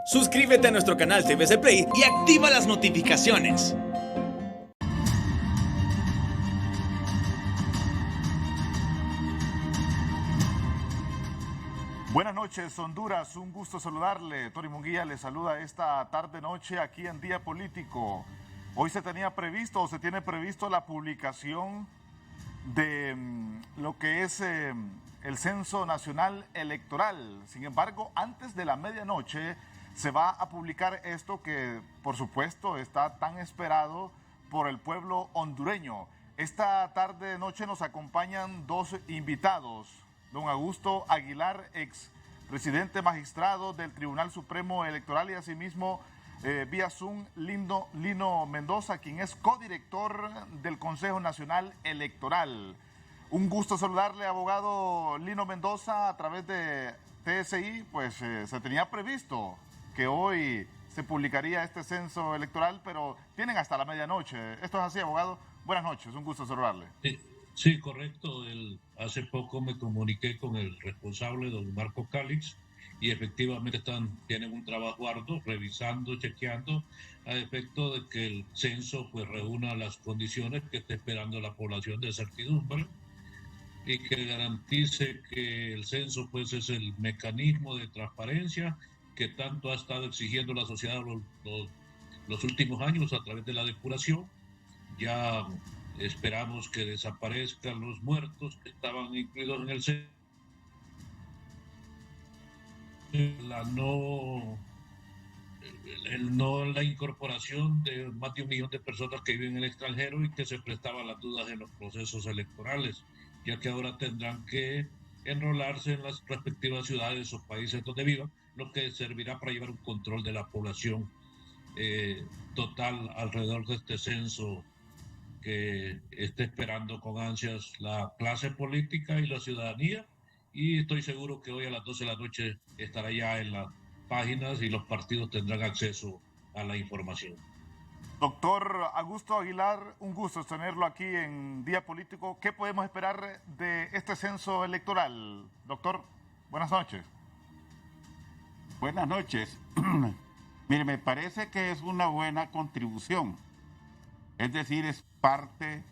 Suscríbete a nuestro canal TVC Play y activa las notificaciones. Buenas noches, Honduras. Un gusto saludarle. Tony Munguía le saluda esta tarde-noche aquí en Día Político. Hoy se tiene previsto la publicación de lo que es el Censo Nacional Electoral. Sin embargo, antes de la medianoche se va a publicar esto que, por supuesto, está tan esperado por el pueblo hondureño. Esta tarde-noche nos acompañan dos invitados. Don Augusto Aguilar, ex presidente magistrado del Tribunal Supremo Electoral, y asimismo vía Zoom Lino Mendoza, quien es codirector del Consejo Nacional Electoral. Un gusto saludarle, abogado Lino Mendoza, a través de TSI. Pues se tenía previsto que hoy se publicaría este censo electoral, pero tienen hasta la medianoche. ¿Esto es así, abogado? Buenas noches, un gusto saludarle. Sí, correcto. Hace poco me comuniqué con el responsable, don Marco Calix, y efectivamente tienen un trabajo arduo, revisando, chequeando, a efecto de que el censo pues reúna las condiciones que está esperando la población de certidumbre y que garantice que el censo pues es el mecanismo de transparencia que tanto ha estado exigiendo la sociedad los últimos años a través de la depuración. Ya esperamos que desaparezcan los muertos que estaban incluidos en el censo. La incorporación de más de 1 millón de personas que viven en el extranjero y que se prestaban las dudas en los procesos electorales, ya que ahora tendrán que enrolarse en las respectivas ciudades o países donde vivan, lo que servirá para llevar un control de la población total alrededor de este censo que está esperando con ansias la clase política y la ciudadanía, y estoy seguro que hoy a las 12 de la noche estará ya en las páginas y los partidos tendrán acceso a la información. Doctor Augusto Aguilar, un gusto tenerlo aquí en Día Político. ¿Qué podemos esperar de este censo electoral? Doctor, buenas noches. Buenas noches. Mire, me parece que es una buena contribución. Es decir, es parte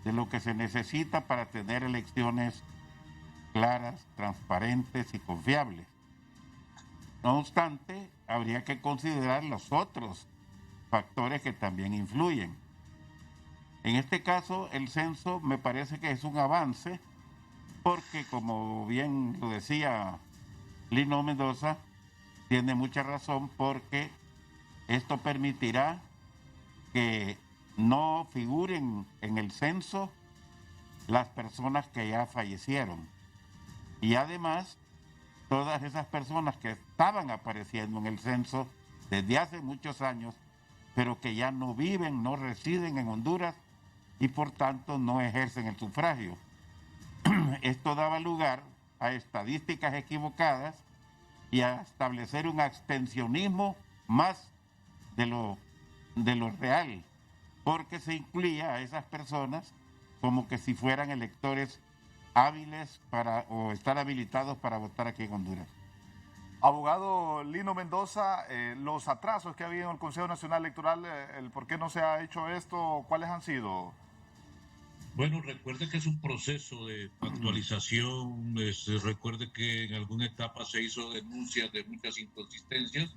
de lo que se necesita para tener elecciones claras, transparentes y confiables. No obstante, habría que considerar los otros factores que también influyen. En este caso, el censo me parece que es un avance porque, como bien lo decía Lino Mendoza, tiene mucha razón, porque esto permitirá que no figuren en el censo las personas que ya fallecieron. Y además, todas esas personas que estaban apareciendo en el censo desde hace muchos años, pero que ya no viven, no residen en Honduras y por tanto no ejercen el sufragio. Esto daba lugar a estadísticas equivocadas y a establecer un abstencionismo más de lo real, porque se incluía a esas personas como que si fueran electores hábiles o estar habilitados para votar aquí en Honduras. Abogado Lino Mendoza, los atrasos que ha habido en el Consejo Nacional Electoral, el por qué no se ha hecho esto, ¿cuáles han sido? Bueno, recuerde que es un proceso de actualización. Recuerde que en alguna etapa se hizo denuncias de muchas inconsistencias,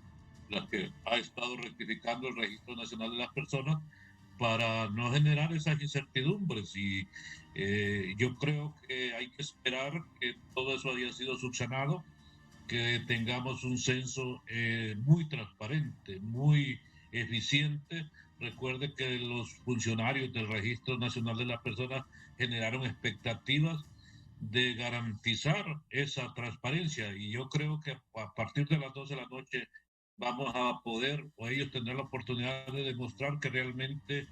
las que ha estado rectificando el Registro Nacional de las Personas para no generar esas incertidumbres. Y yo creo que hay que esperar que todo eso haya sido subsanado, que tengamos un censo muy transparente, muy eficiente. Recuerde que los funcionarios del Registro Nacional de las Personas generaron expectativas de garantizar esa transparencia, y yo creo que a partir de las 12 de la noche vamos a poder, o ellos tendrán la oportunidad de demostrar que realmente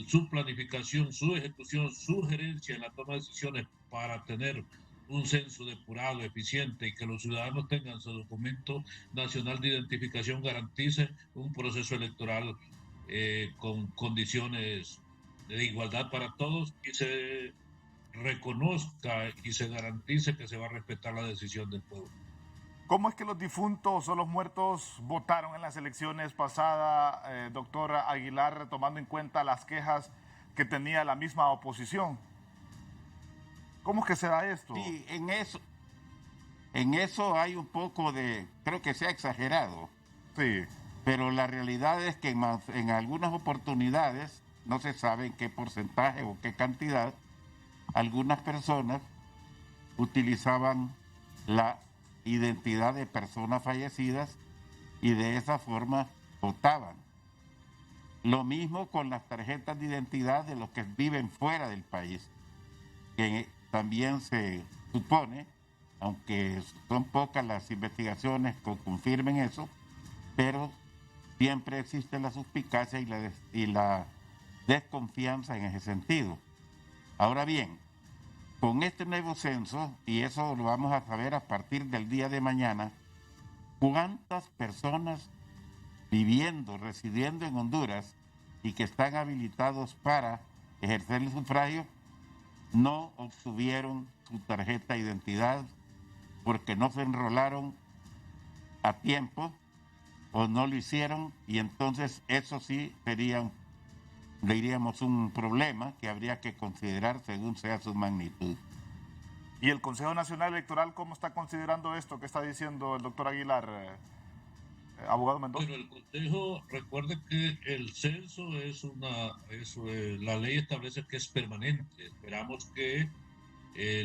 su planificación, su ejecución, su gerencia en la toma de decisiones para tener un censo depurado, eficiente, y que los ciudadanos tengan su documento nacional de identificación garantice un proceso electoral con condiciones de igualdad para todos, y se reconozca y se garantice que se va a respetar la decisión del pueblo. ¿Cómo es que los difuntos o los muertos votaron en las elecciones pasadas, doctor Aguilar, tomando en cuenta las quejas que tenía la misma oposición? ¿Cómo es que se da esto? Sí, en eso hay un poco de, creo que se ha exagerado, Sí. pero la realidad es que en algunas oportunidades, no se sabe en qué porcentaje o qué cantidad, algunas personas utilizaban la identidad de personas fallecidas y de esa forma votaban. Lo mismo con las tarjetas de identidad de los que viven fuera del país, que también se supone, aunque son pocas las investigaciones que confirmen eso, pero siempre existe la suspicacia y la desconfianza en ese sentido. Ahora bien, con este nuevo censo, y eso lo vamos a saber a partir del día de mañana, cuántas personas residiendo en Honduras y que están habilitados para ejercer el sufragio no obtuvieron su tarjeta de identidad porque no se enrolaron a tiempo o no lo hicieron, y entonces eso sí sería, diríamos, un problema que habría que considerar según sea su magnitud. ¿Y el Consejo Nacional Electoral cómo está considerando esto que está diciendo el doctor Aguilar, abogado Mendoza? Bueno, el Consejo, recuerde que el censo la ley establece que es permanente. Esperamos que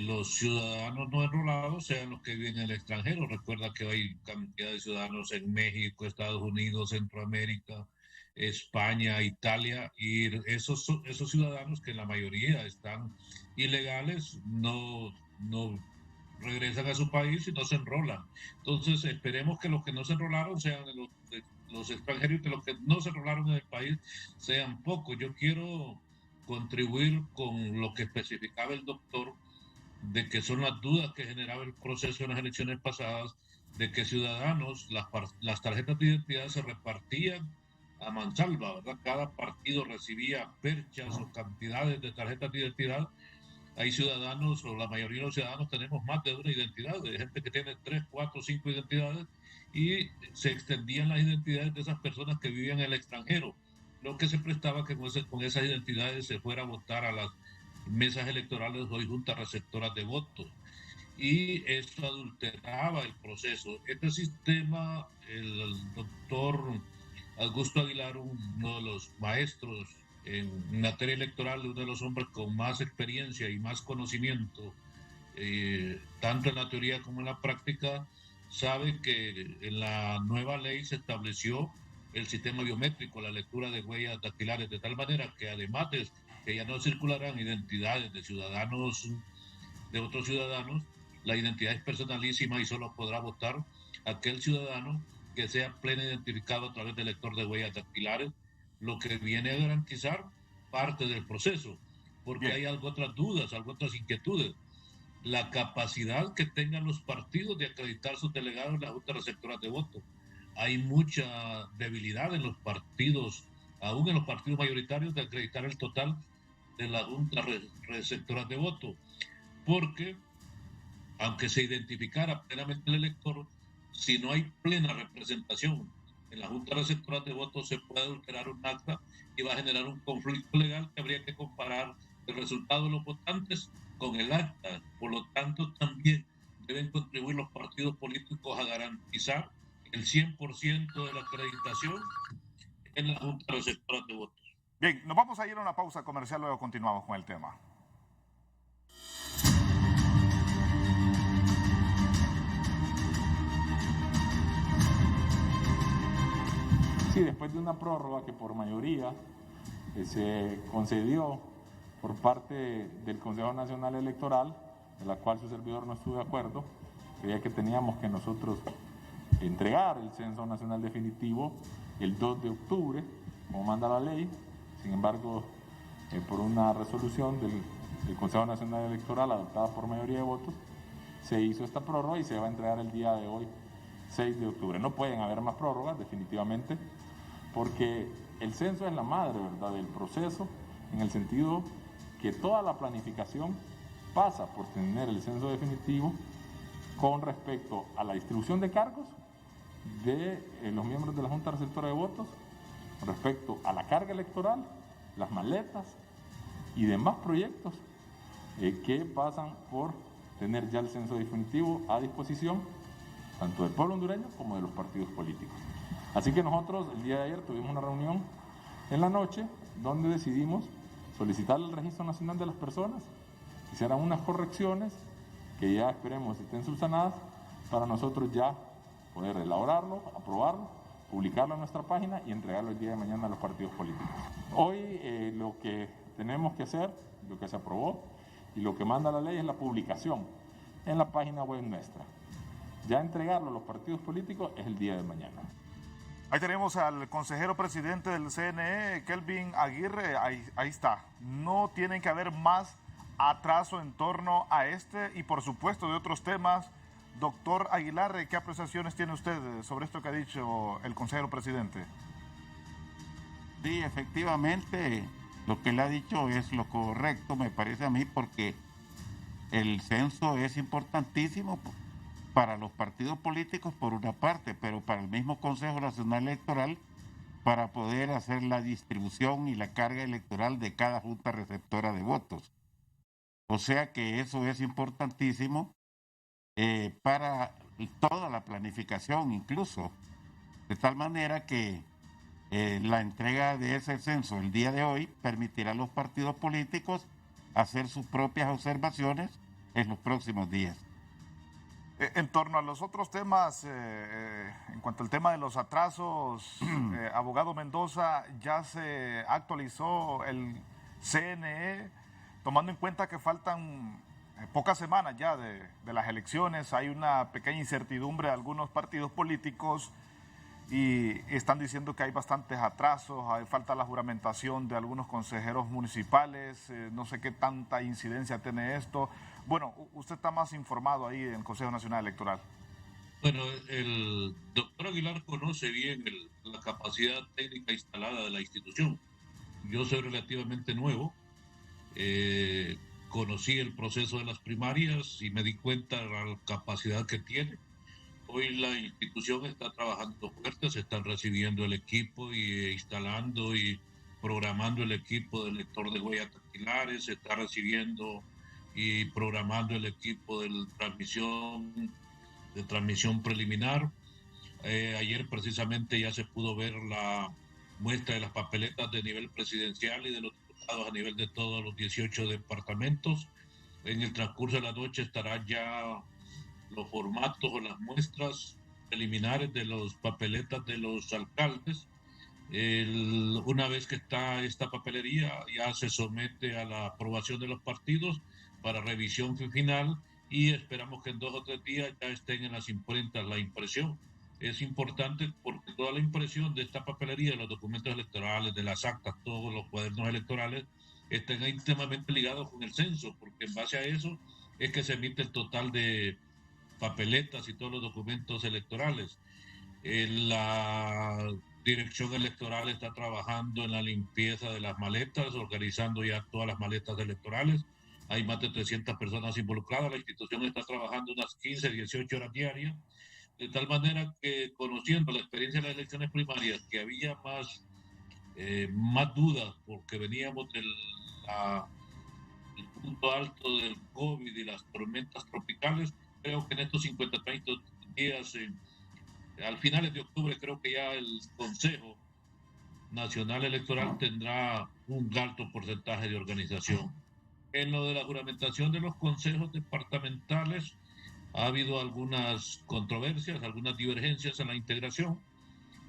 los ciudadanos no enrolados sean los que viven en el extranjero. Recuerda que hay cantidad de ciudadanos en México, Estados Unidos, Centroamérica, España, Italia, y esos ciudadanos, que en la mayoría están ilegales, no regresan a su país y no se enrolan. Entonces esperemos que los que no se enrolaron sean los extranjeros, y que los que no se enrolaron en el país sean pocos. Yo quiero contribuir con lo que especificaba el doctor, de que son las dudas que generaba el proceso en las elecciones pasadas, de que ciudadanos, las tarjetas de identidad se repartían a mansalva, ¿verdad? Cada partido recibía perchas o cantidades de tarjetas de identidad. Hay ciudadanos, o la mayoría de los ciudadanos tenemos más de una identidad, de gente que tiene 3, 4, 5 identidades, y se extendían las identidades de esas personas que vivían en el extranjero, lo que se prestaba que con esas identidades se fuera a votar a las mesas electorales o juntas receptoras de votos, y eso adulteraba el proceso. Este sistema, el doctor Augusto Aguilar, uno de los maestros en materia electoral, uno de los hombres con más experiencia y más conocimiento, tanto en la teoría como en la práctica, sabe que en la nueva ley se estableció el sistema biométrico, la lectura de huellas dactilares, de tal manera que además de que ya no circularán identidades de ciudadanos, de otros ciudadanos, la identidad es personalísima y solo podrá votar aquel ciudadano que sea pleno identificado a través del lector de huellas dactilares, lo que viene a garantizar parte del proceso, porque hay otras dudas, otras inquietudes. La capacidad que tengan los partidos de acreditar sus delegados en las juntas receptoras de voto. Hay mucha debilidad en los partidos, aún en los partidos mayoritarios, de acreditar el total de las juntas receptoras de voto, porque aunque se identificara plenamente el elector, si no hay plena representación en la junta receptora de votos, se puede adulterar un acta y va a generar un conflicto legal que habría que comparar el resultado de los votantes con el acta. Por lo tanto, también deben contribuir los partidos políticos a garantizar el 100% de la acreditación en la junta receptora de votos. Bien, nos vamos a ir a una pausa comercial, luego continuamos con el tema. Sí, después de una prórroga que por mayoría se concedió por parte del Consejo Nacional Electoral, de la cual su servidor no estuvo de acuerdo, creía que teníamos que nosotros entregar el censo nacional definitivo el 2 de octubre, como manda la ley. Sin embargo, por una resolución del Consejo Nacional Electoral adoptada por mayoría de votos, se hizo esta prórroga y se va a entregar el día de hoy, 6 de octubre. No pueden haber más prórrogas, definitivamente, porque el censo es la madre, ¿verdad?, del proceso, en el sentido que toda la planificación pasa por tener el censo definitivo con respecto a la distribución de cargos de los miembros de la Junta Receptora de Votos, respecto a la carga electoral, las maletas y demás proyectos que pasan por tener ya el censo definitivo a disposición tanto del pueblo hondureño como de los partidos políticos. Así que nosotros el día de ayer tuvimos una reunión en la noche donde decidimos solicitar el Registro Nacional de las Personas, hicieran unas correcciones que ya esperemos estén subsanadas para nosotros ya poder elaborarlo, aprobarlo, publicarlo en nuestra página y entregarlo el día de mañana a los partidos políticos. Hoy lo que tenemos que hacer, lo que se aprobó y lo que manda la ley es la publicación en la página web nuestra. Ya entregarlo a los partidos políticos es el día de mañana. Ahí tenemos al consejero presidente del CNE, Kelvin Aguirre, ahí está. No tiene que haber más atraso en torno a este y por supuesto de otros temas. Doctor Aguilar, ¿qué apreciaciones tiene usted sobre esto que ha dicho el consejero presidente? Sí, efectivamente, lo que él ha dicho es lo correcto, me parece a mí, porque el censo es importantísimo para los partidos políticos por una parte, pero para el mismo Consejo Nacional Electoral para poder hacer la distribución y la carga electoral de cada junta receptora de votos. O sea que eso es importantísimo para toda la planificación incluso, de tal manera que la entrega de ese censo el día de hoy permitirá a los partidos políticos hacer sus propias observaciones en los próximos días. En torno a los otros temas, en cuanto al tema de los atrasos, abogado Mendoza, ya se actualizó el CNE, tomando en cuenta que faltan pocas semanas ya de las elecciones, hay una pequeña incertidumbre de algunos partidos políticos y están diciendo que hay bastantes atrasos, hay falta la juramentación de algunos consejeros municipales, no sé qué tanta incidencia tiene esto. Bueno, usted está más informado ahí en el Consejo Nacional Electoral. Bueno, el doctor Aguilar conoce bien la capacidad técnica instalada de la institución. Yo soy relativamente nuevo, conocí el proceso de las primarias y me di cuenta de la capacidad que tiene. Hoy la institución está trabajando fuerte, se están recibiendo el equipo y instalando y programando el equipo del lector de huellas dactilares, se está recibiendo y programando el equipo de transmisión preliminar. Ayer precisamente ya se pudo ver la muestra de las papeletas de nivel presidencial y de los diputados a nivel de todos los 18 departamentos. En el transcurso de la noche estarán ya los formatos o las muestras preliminares de las papeletas de los alcaldes. Una vez que está esta papelería, ya se somete a la aprobación de los partidos para revisión final y esperamos que en 2 o 3 días ya estén en las imprentas la impresión. Es importante porque toda la impresión de esta papelería, de los documentos electorales, de las actas, todos los cuadernos electorales, estén íntimamente ligados con el censo, porque en base a eso es que se emite el total de papeletas y todos los documentos electorales. La dirección electoral está trabajando en la limpieza de las maletas, organizando ya todas las maletas electorales. Hay más de 300 personas involucradas. La institución está trabajando unas 15, 18 horas diarias, de tal manera que, conociendo la experiencia de las elecciones primarias, que había más dudas porque veníamos del punto alto del COVID y las tormentas tropicales. Creo que en estos 53 días, al finales de octubre, creo que ya el Consejo Nacional Electoral tendrá un alto porcentaje de organización. En lo de la juramentación de los consejos departamentales ha habido algunas controversias, algunas divergencias en la integración.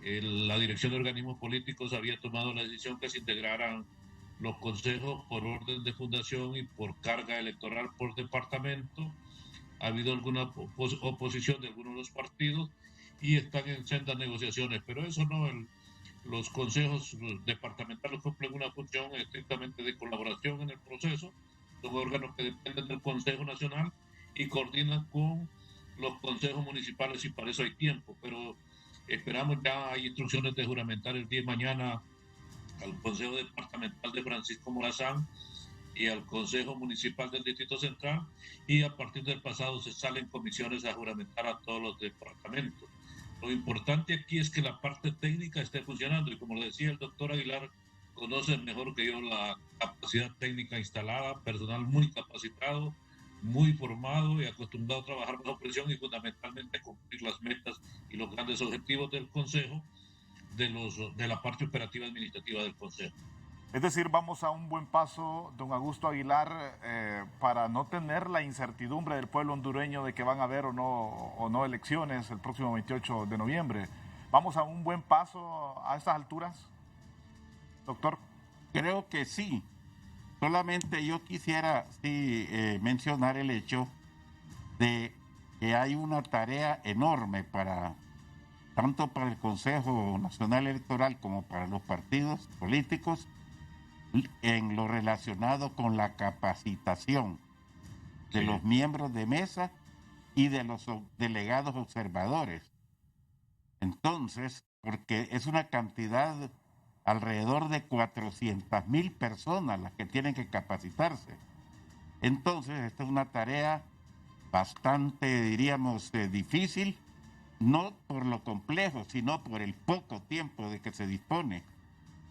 La Dirección de Organismos Políticos había tomado la decisión que se integraran los consejos por orden de fundación y por carga electoral por departamento. Ha habido alguna oposición de algunos de los partidos y están en sendas negociaciones, pero eso no, los consejos departamentales cumplen una función estrictamente de colaboración en el proceso, son órganos que dependen del Consejo Nacional y coordinan con los consejos municipales y para eso hay tiempo, pero esperamos ya, hay instrucciones de juramentar el día de mañana al Consejo Departamental de Francisco Morazán y al Consejo Municipal del Distrito Central, y a partir del pasado se salen comisiones a juramentar a todos los departamentos. Lo importante aquí es que la parte técnica esté funcionando, y como le decía el doctor Aguilar, conoce mejor que yo la capacidad técnica instalada, personal muy capacitado, muy formado y acostumbrado a trabajar bajo presión y fundamentalmente cumplir las metas y los grandes objetivos del Consejo, de la parte operativa administrativa del Consejo. Es decir, vamos a un buen paso, don Augusto Aguilar, para no tener la incertidumbre del pueblo hondureño de que van a haber o no elecciones el próximo 28 de noviembre. ¿Vamos a un buen paso a estas alturas, doctor? Creo que sí. Solamente yo quisiera mencionar el hecho de que hay una tarea enorme tanto para el Consejo Nacional Electoral como para los partidos políticos en lo relacionado con la capacitación de los miembros de mesa y de los delegados observadores. Entonces, porque es una cantidad alrededor de 400,000 personas las que tienen que capacitarse. Entonces, esta es una tarea bastante, diríamos, difícil, no por lo complejo, sino por el poco tiempo de que se dispone.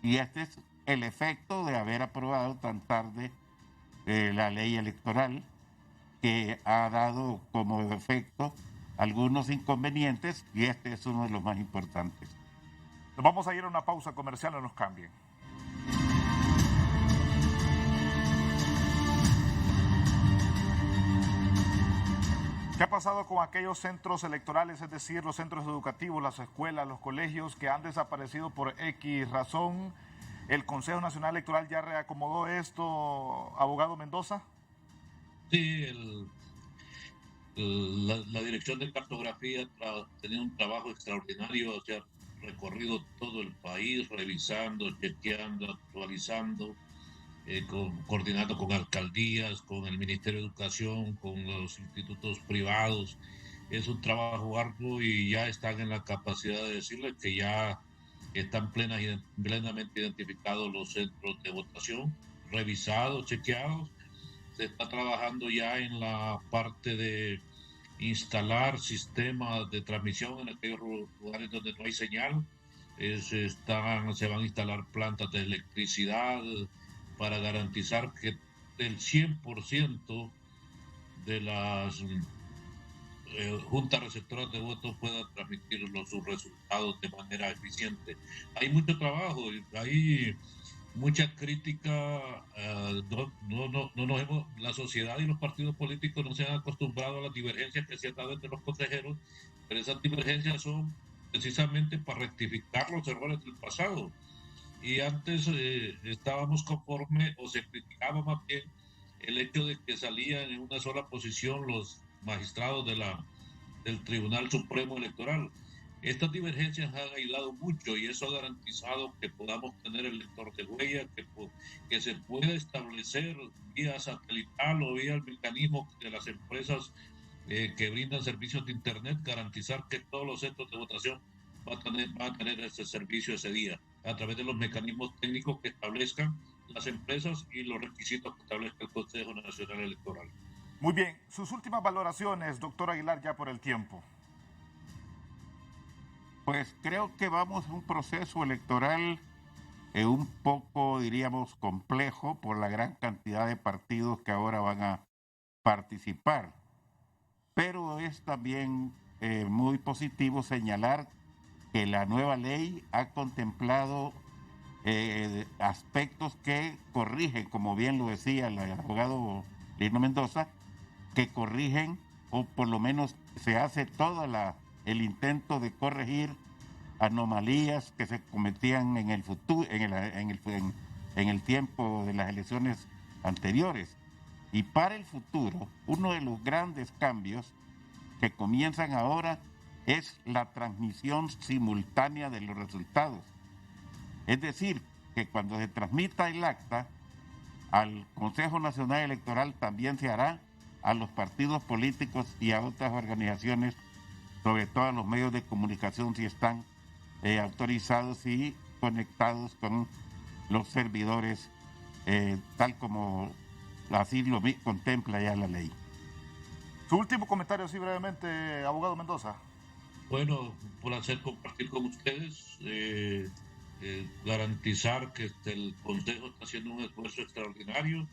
Y este es el efecto de haber aprobado tan tarde la ley electoral, que ha dado como efecto algunos inconvenientes, y este es uno de los más importantes. Nos vamos a ir a una pausa comercial, no nos cambien. ¿Qué ha pasado con aquellos centros electorales, es decir, los centros educativos, las escuelas, los colegios que han desaparecido por X razón? ¿El Consejo Nacional Electoral ya reacomodó esto, abogado Mendoza? Sí, la Dirección de Cartografía ha tenido un trabajo extraordinario, o sea, recorrido todo el país, revisando, chequeando, actualizando, coordinando con alcaldías, con el Ministerio de Educación, con los institutos privados. Es un trabajo arduo y ya están en la capacidad de decirles que ya están plenamente identificados los centros de votación, revisados, chequeados. Se está trabajando ya en la parte de instalar sistemas de transmisión en aquellos lugares donde no hay señal. Se van a instalar plantas de electricidad para garantizar que el 100% de las juntas receptoras de votos puedan transmitir sus resultados de manera eficiente. Hay mucho trabajo, hay mucha crítica, la sociedad y los partidos políticos no se han acostumbrado a las divergencias que se han dado entre los consejeros, pero esas divergencias son precisamente para rectificar los errores del pasado. Y antes estábamos conforme, o se criticaba más bien, el hecho de que salían en una sola posición los magistrados del Tribunal Supremo Electoral. Estas divergencias han ayudado mucho y eso ha garantizado que podamos tener el lector de huella, que se pueda establecer vía satelital o vía el mecanismo de las empresas que brindan servicios de Internet, garantizar que todos los centros de votación van a tener ese servicio ese día, a través de los mecanismos técnicos que establezcan las empresas y los requisitos que establezca el Consejo Nacional Electoral. Muy bien, sus últimas valoraciones, doctor Aguilar, ya por el tiempo. Pues creo que vamos a un proceso electoral un poco, diríamos, complejo por la gran cantidad de partidos que ahora van a participar. Pero es también muy positivo señalar que la nueva ley ha contemplado aspectos que corrigen, como bien lo decía el abogado Lino Mendoza, que corrigen, o por lo menos se hace todo el intento de corregir anomalías que se cometían en el futuro, en el tiempo de las elecciones anteriores. Y para el futuro, uno de los grandes cambios que comienzan ahora es la transmisión simultánea de los resultados. Es decir, que cuando se transmita el acta al Consejo Nacional Electoral, también se hará a los partidos políticos y a otras organizaciones, sobre todo a los medios de comunicación, si están autorizados y conectados con los servidores, tal como así lo contempla ya la ley. Su último comentario, así brevemente, abogado Mendoza. Bueno, por hacer compartir con ustedes, garantizar que el Consejo está haciendo un esfuerzo extraordinario,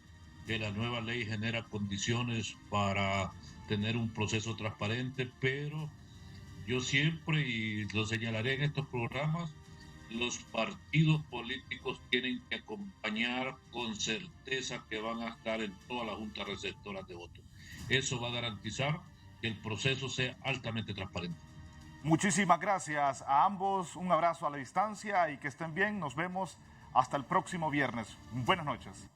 que la nueva ley genera condiciones para tener un proceso transparente, pero yo siempre, y lo señalaré en estos programas, los partidos políticos tienen que acompañar con certeza que van a estar en todas las juntas receptoras de votos. Eso va a garantizar que el proceso sea altamente transparente. Muchísimas gracias a ambos, un abrazo a la distancia y que estén bien. Nos vemos hasta el próximo viernes. Buenas noches.